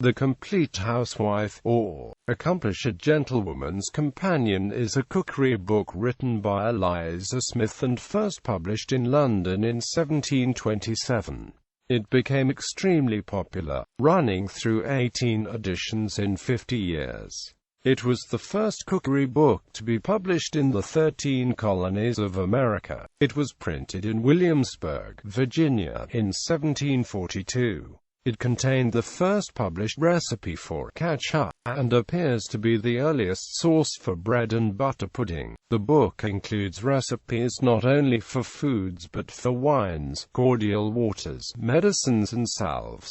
The Compleat Housewife, or Accomplished Gentlewoman's Companion, is a cookery book written by Eliza Smith and first published in London in 1727. It became extremely popular, running through 18 editions in 50 years. It was the first cookery book to be published in the 13 Colonies of America. It was printed in Williamsburg, Virginia, in 1742. It contained the first published recipe for katchup, and appears to be the earliest source for bread and butter pudding. The book includes recipes not only for foods but for wines, cordial waters, medicines and salves.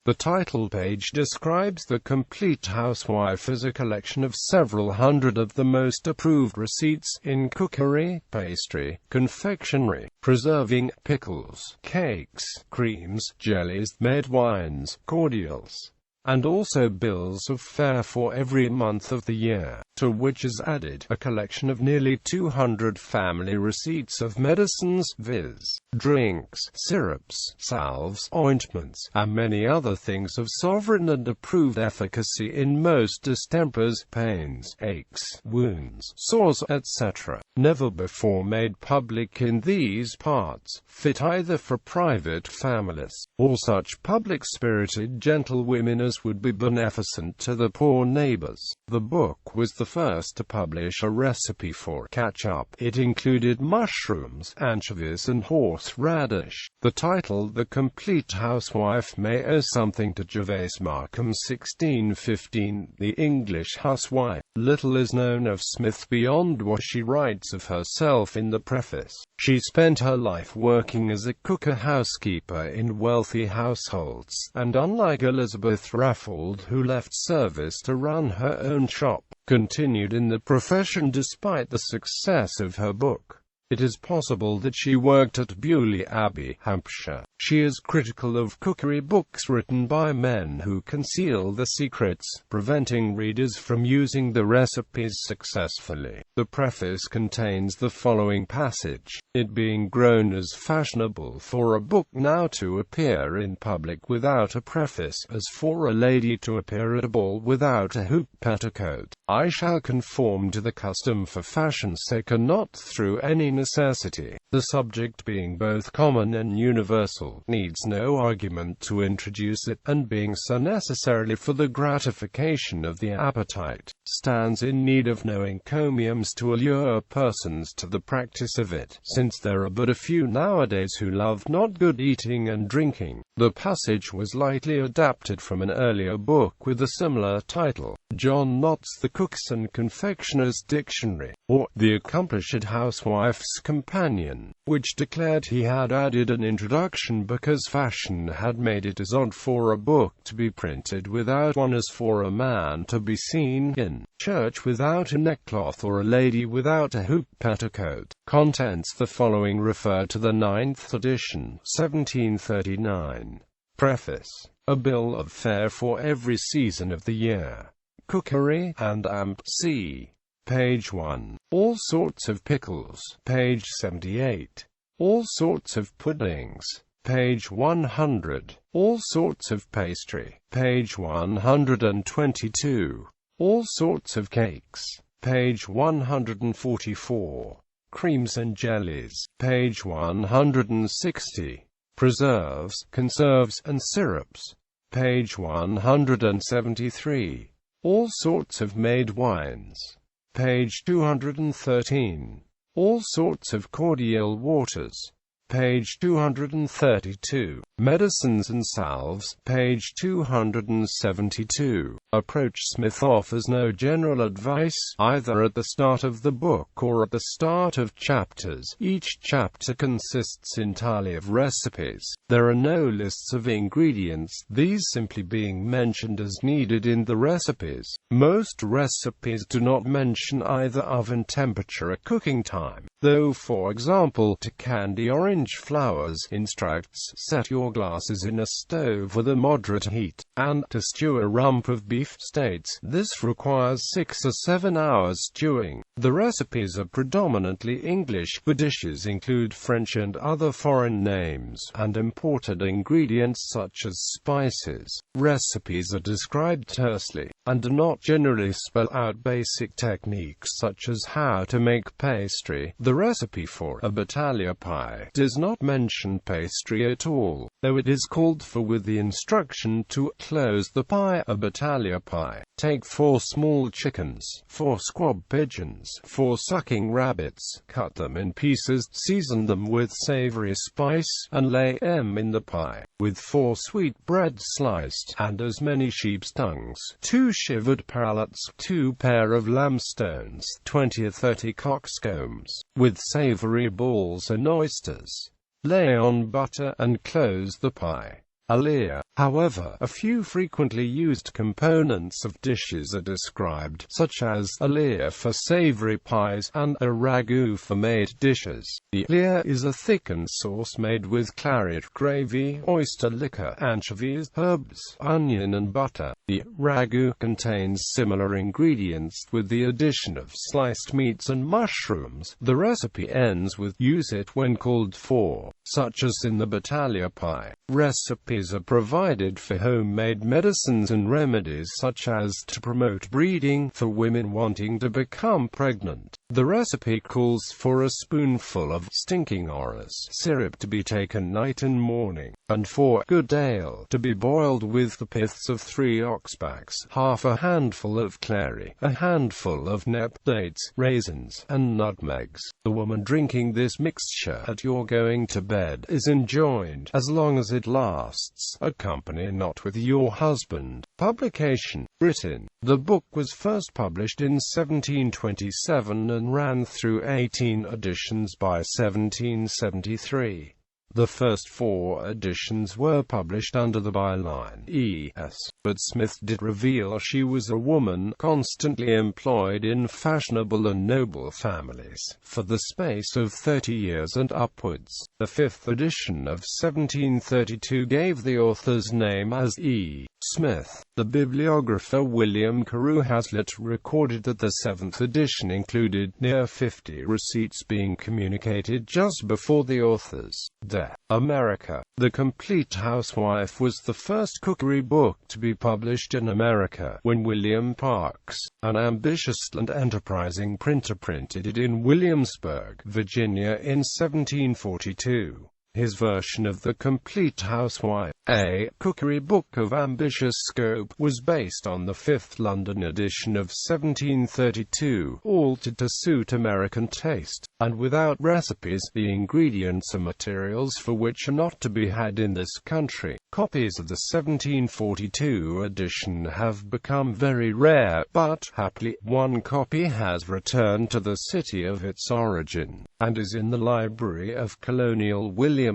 The title page describes the Compleat Housewife as a collection of several hundred of the most approved receipts in cookery, pastry, confectionery, preserving, pickles, cakes, creams, jellies, made wines, cordials, and also bills of fare for every month of the year, to which is added a collection of nearly 200 family receipts of medicines, viz., drinks, syrups, salves, ointments, and many other things of sovereign and approved efficacy in most distempers, pains, aches, wounds, sores, etc., never before made public in these parts, fit either for private families, or such public-spirited gentlewomen as would be beneficent to the poor neighbors. The book was the first to publish a recipe for katchup. It included mushrooms, anchovies and horseradish. The title, The Compleat Housewife, may owe something to Gervase Markham's 1615, The English Housewife. Little is known of Smith beyond what she writes of herself in the preface. She spent her life working as a cook or housekeeper in wealthy households, and unlike Elizabeth Raffald, who left service to run her own shop, continued in the profession despite the success of her book. It is possible that she worked at Beaulieu Abbey, Hampshire. She is critical of cookery books written by men who conceal the secrets, preventing readers from using the recipes successfully. The preface contains the following passage: "It being grown as fashionable for a book now to appear in public without a preface, as for a lady to appear at a ball without a hoop petticoat, I shall conform to the custom for fashion's sake and not through any necessity. The subject being both common and universal, needs no argument to introduce it, and being so necessarily for the gratification of the appetite, stands in need of no encomiums to allure persons to the practice of it, since there are but a few nowadays who love not good eating and drinking." The passage was lightly adapted from an earlier book with a similar title, John Knott's The Cook's and Confectioner's Dictionary, or The Accomplished Housewife's Companion, which declared he had added an introduction because fashion had made it as odd for a book to be printed without one as for a man to be seen in church without a neckcloth or a lady without a hoop petticoat. Contents the following refer to the 9th edition, 1739. Preface. A bill of fare for every season of the year. Cookery and Amp. C. Page 1. All sorts of pickles. Page 78. All sorts of puddings. Page 100. All sorts of pastry. Page 122. All sorts of cakes. Page 144. Creams and jellies. Page 160. Preserves, conserves, and syrups. Page 173. All sorts of made wines. Page 213. All sorts of cordial waters. Page 232. Medicines and salves. Page 272. Approach. Smith offers no general advice, either at the start of the book or at the start of chapters. Each chapter consists entirely of recipes. There are no lists of ingredients, these simply being mentioned as needed in the recipes. Most recipes do not mention either oven temperature or cooking time, though, for example, to candy orange flowers instructs, set your 4 glasses in a stove with a moderate heat, and to stew a rump of beef states, this requires 6 or 7 hours stewing. The recipes are predominantly English, but dishes include French and other foreign names, and imported ingredients such as spices. Recipes are described tersely, and do not generally spell out basic techniques such as how to make pastry. The recipe for a battaglia pie does not mention pastry at all, though it is called for with the instruction to close the pie. A battaglia pie. Take 4 small chickens, 4 squab pigeons, 4 sucking rabbits, cut them in pieces, season them with savory spice, and lay them in the pie, with 4 sweet bread sliced, and as many sheep's tongues, 2 shivered palates, 2 pair of lambstones, 20 or 30 cockscombs, with savory balls and oysters. Lay on butter and close the pie. A layer. However, a few frequently used components of dishes are described, such as a layer for savory pies and a ragout for made dishes. The layer is a thickened sauce made with claret, gravy, oyster liquor, anchovies, herbs, onion and butter. The ragout contains similar ingredients with the addition of sliced meats and mushrooms. The recipe ends with "use it when called for," such as in the battaglia pie. Recipes are provided for homemade medicines and remedies such as to promote breeding for women wanting to become pregnant. The recipe calls for a spoonful of stinking orris syrup to be taken night and morning, and for good ale to be boiled with the piths of 3 oxbacks, half a handful of clary, a handful of nep dates, raisins, and nutmegs. The woman drinking this mixture at your going to bed is enjoined, as long as it lasts, accompany not with your husband. Publication. Britain. The book was first published in 1727 and ran through 18 editions by 1773. The first 4 editions were published under the byline E.S., but Smith did reveal she was a woman constantly employed in fashionable and noble families for the space of 30 years and upwards. The 5th edition of 1732 gave the author's name as E. Smith. The bibliographer William Carew Hazlitt recorded that the 7th edition included near 50 receipts being communicated just before the author's death. America. The Compleat Housewife was the first cookery book to be published in America, when William Parks, an ambitious and enterprising printer, printed it in Williamsburg, Virginia in 1742. His version of The Compleat Housewife, a cookery book of ambitious scope, was based on the 5th London edition of 1732, altered to suit American taste, and without recipes, the ingredients or materials for which are not to be had in this country. Copies of the 1742 edition have become very rare, but, happily, one copy has returned to the city of its origin, and is in the library of Colonial Williamsburg,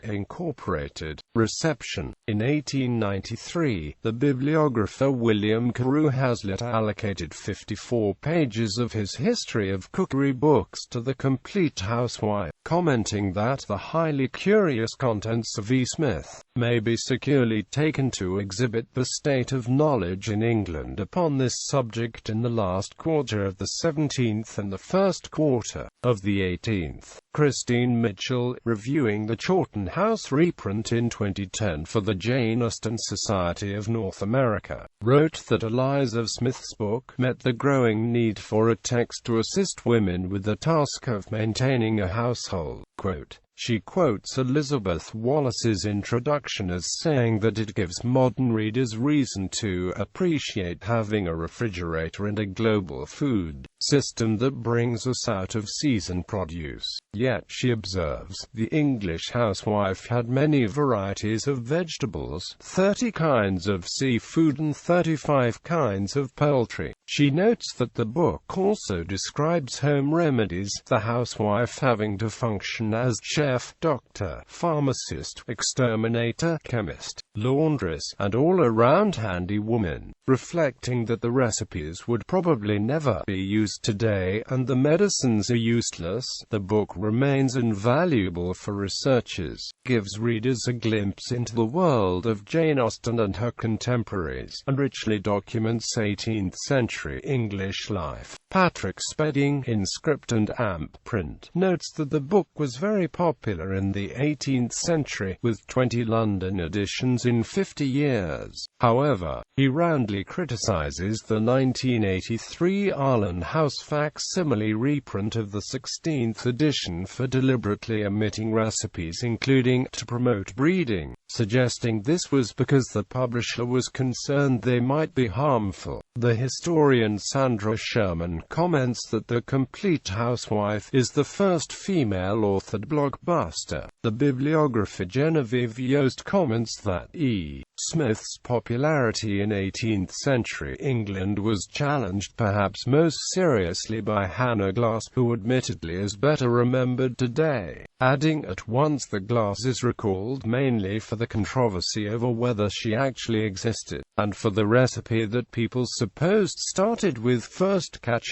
Incorporated. Reception. In 1893, the bibliographer William Carew Hazlitt allocated 54 pages of his history of cookery books to The Compleat Housewife, commenting that the highly curious contents of E. Smith may be securely taken to exhibit the state of knowledge in England upon this subject in the last quarter of the 17th and the first quarter of the 18th. Christine Mitchell, reviewing the Chawton House reprint in 2010 for the Jane Austen Society of North America, wrote that Eliza Smith's book met the growing need for a text to assist women with the task of maintaining a household. Quote, she quotes Elizabeth Wallace's introduction as saying that it gives modern readers reason to appreciate having a refrigerator and a global food system that brings us out of season produce. Yet, she observes, the English housewife had many varieties of vegetables, 30 kinds of seafood and 35 kinds of poultry. She notes that the book also describes home remedies, the housewife having to function as chef chef, doctor, pharmacist, exterminator, chemist, laundress, and all-around handywoman, reflecting that the recipes would probably never be used today and the medicines are useless. The book remains invaluable for researchers, gives readers a glimpse into the world of Jane Austen and her contemporaries, and richly documents 18th-century English life. Patrick Spedding, in Script and Amp Print, notes that the book was very popular in the 18th century, with 20 London editions in 50 years. However, he roundly criticizes the 1983 Arlen House facsimile reprint of the 16th edition for deliberately omitting recipes including to promote breeding, suggesting this was because the publisher was concerned they might be harmful. The historian Sandra Sherman comments that The Compleat Housewife is the first female-authored blockbuster. The bibliographer Genevieve Yost comments that E. Smith's popularity in 18th-century England was challenged perhaps most seriously by Hannah Glass, who admittedly is better remembered today, adding at once the Glass is recalled mainly for the controversy over whether she actually existed, and for the recipe that people supposed started with first katchup.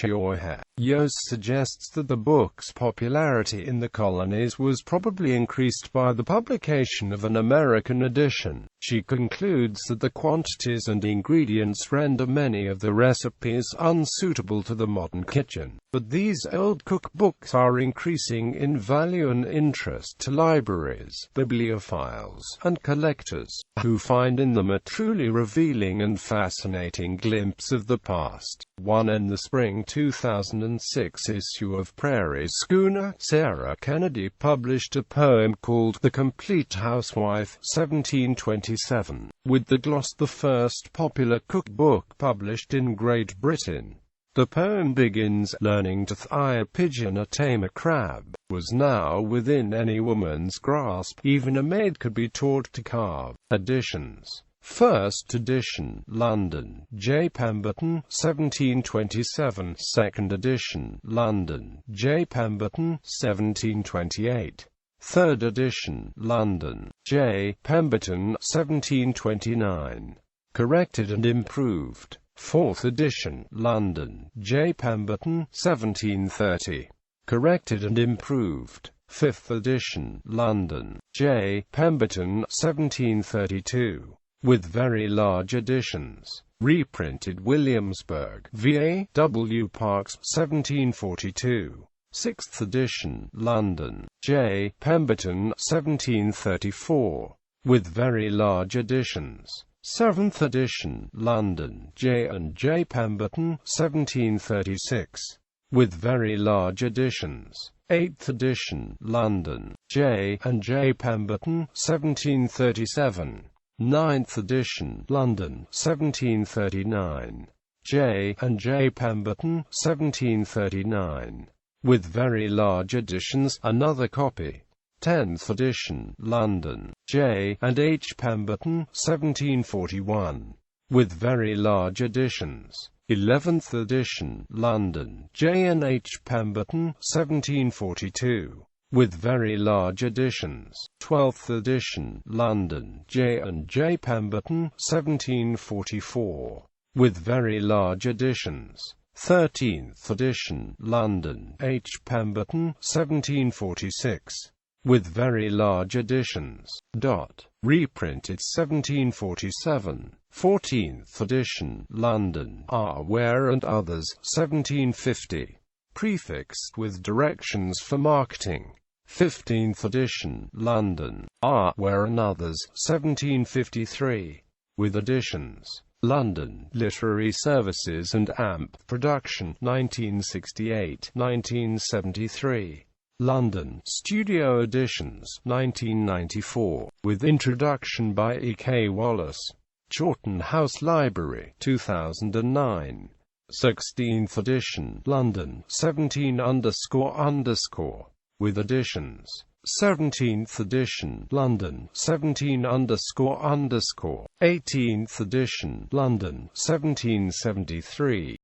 Yost suggests that the book's popularity in the colonies was probably increased by the publication of an American edition. She concludes that the quantities and ingredients render many of the recipes unsuitable to the modern kitchen, but these old cookbooks are increasing in value and interest to libraries, bibliophiles, and collectors, who find in them a truly revealing and fascinating glimpse of the past. One in the spring 2006 issue of Prairie Schooner, Sarah Kennedy published a poem called The Compleat Housewife, 1727, with the gloss, the first popular cookbook published in Great Britain. The poem begins, learning to thigh a pigeon or tame a crab was now within any woman's grasp, even a maid could be taught to carve. Editions. First edition, London, J. Pemberton, 1727. Second edition, London, J. Pemberton, 1728. Third edition, London, J. Pemberton, 1729. Corrected and improved. Fourth edition, London, J. Pemberton, 1730. Corrected and improved. Fifth edition, London, J. Pemberton, 1732. With very large additions. Reprinted Williamsburg, VA, W. Parks, 1742. Sixth edition, London, J. Pemberton, 1734. With very large additions. Seventh edition, London, J. and J. Pemberton, 1736. With very large additions. Eighth edition, London, J. and J. Pemberton, 1737. Ninth edition, London, 1739. J. and J. Pemberton, 1739. With very large additions, another copy. 10th edition, London, J. and H. Pemberton, 1741. With very large additions. 11th edition, London, J. and H. Pemberton, 1742. With very large additions. 12th edition, London, J. and J. Pemberton, 1744. With very large additions. 13th edition, London, H. Pemberton, 1746. With very large additions. Reprinted 1747. 14th edition, London, R. Ware and Others, 1750. Prefixed with directions for marketing. 15th edition, London, R. Ware and Others, 1753. With additions. London, Literary Services and Amp Production, 1968, 1973. London, Studio Editions, 1994, with introduction by E. K. Wallace. Chawton House Library, 2009. 16th edition, London, 17__, with additions. 17th edition, London, 17__. 18th edition, London, 1773.